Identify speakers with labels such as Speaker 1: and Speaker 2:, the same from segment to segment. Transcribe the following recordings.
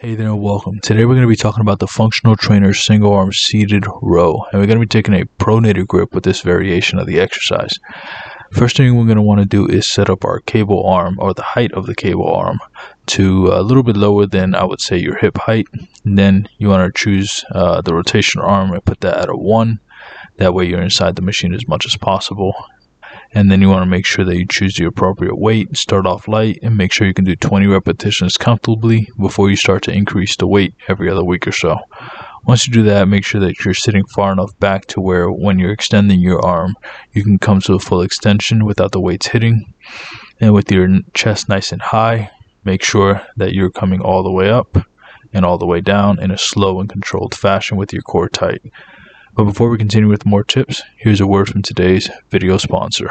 Speaker 1: Hey there and welcome. Today we're going to be talking about the Functional Trainer Single Arm Seated Row, and we're going to be taking a pronated grip with this variation of the exercise. First thing we're going to want to do is set up our cable arm, or the height of the cable arm, to a little bit lower than I would say your hip height. And then you want to choose the rotational arm and put that at a 1. That way you're inside the machine as much as possible. And then you want to make sure that you choose the appropriate weight, start off light, and make sure you can do 20 repetitions comfortably before you start to increase the weight every other week or so. Once you do that, make sure that you're sitting far enough back to where when you're extending your arm, you can come to a full extension without the weights hitting. And with your chest nice and high, make sure that you're coming all the way up and all the way down in a slow and controlled fashion with your core tight. But before we continue with more tips, here's a word from today's video sponsor.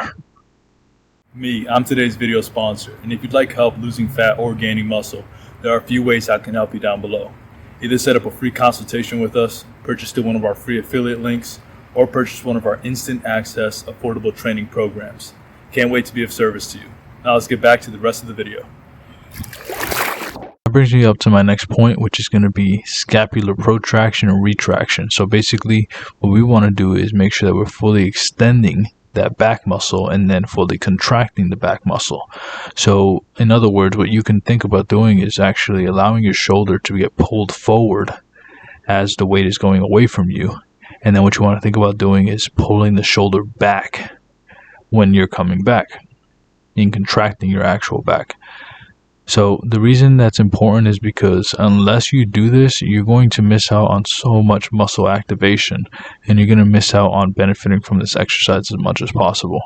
Speaker 2: I'm today's video sponsor, and if you'd like help losing fat or gaining muscle, there are a few ways I can help you down below. Either set up a free consultation with us, purchase through one of our free affiliate links, or purchase one of our instant access affordable training programs. Can't wait to be of service to you. Now let's get back to the rest of the video.
Speaker 1: That brings me up to my next point, which is going to be scapular protraction and retraction. So basically what we want to do is make sure that we're fully extending that back muscle and then fully contracting the back muscle. So in other words, what you can think about doing is actually allowing your shoulder to get pulled forward as the weight is going away from you. And then what you want to think about doing is pulling the shoulder back when you're coming back and contracting your actual back. So the reason that's important is because unless you do this, you're going to miss out on so much muscle activation, and you're going to miss out on benefiting from this exercise as much as possible.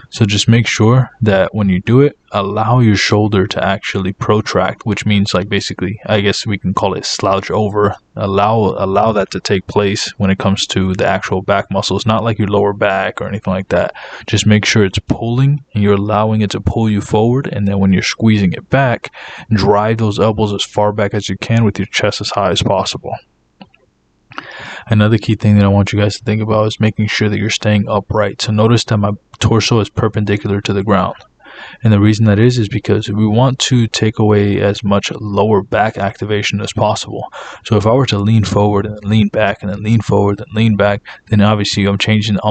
Speaker 1: So just make sure that when you do it, allow your shoulder to actually protract, which means like basically, I guess we can call it slouch over. Allow that to take place when it comes to the actual back muscles, not like your lower back or anything like that. Just make sure it's pulling and you're allowing it to pull you forward, and then when you're squeezing it back, drive those elbows as far back as you can with your chest as high as possible. Another key thing that I want you guys to think about is making sure that you're staying upright. So notice that my torso is perpendicular to the ground. And the reason that is because we want to take away as much lower back activation as possible. So if I were to lean forward and then lean back and then lean forward and lean back, then obviously I'm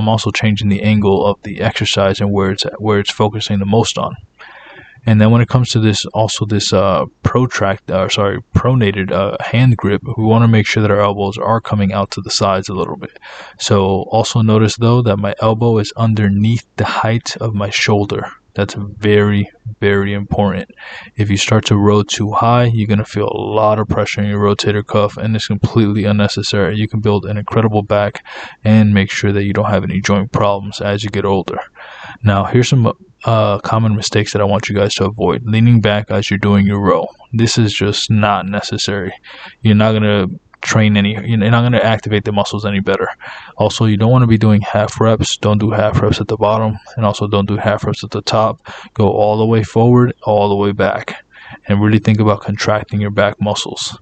Speaker 1: also changing the angle of the exercise and where it's focusing the most on. And then when it comes to this pronated hand grip, we want to make sure that our elbows are coming out to the sides a little bit. So also notice though that my elbow is underneath the height of my shoulder. That's very, very important. If you start to row too high, you're going to feel a lot of pressure in your rotator cuff, and it's completely unnecessary. You can build an incredible back and make sure that you don't have any joint problems as you get older. Now, here's some common mistakes that I want you guys to avoid. Leaning back as you're doing your row. This is just not necessary. You're not going to you're not going to activate the muscles any better. Also, you don't want to be doing half reps. Don't do half reps at the bottom, and also don't do half reps at the top. Go all the way forward, all the way back, and really think about contracting your back muscles.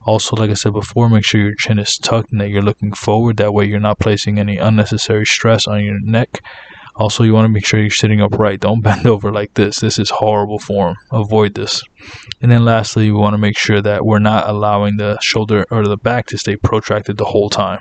Speaker 1: Also, like I said before, make sure your chin is tucked and that you're looking forward. That way you're not placing any unnecessary stress on your neck. Also, you want to make sure you're sitting upright. Don't bend over like this. This is horrible form. Avoid this. And then lastly, we want to make sure that we're not allowing the shoulder or the back to stay protracted the whole time.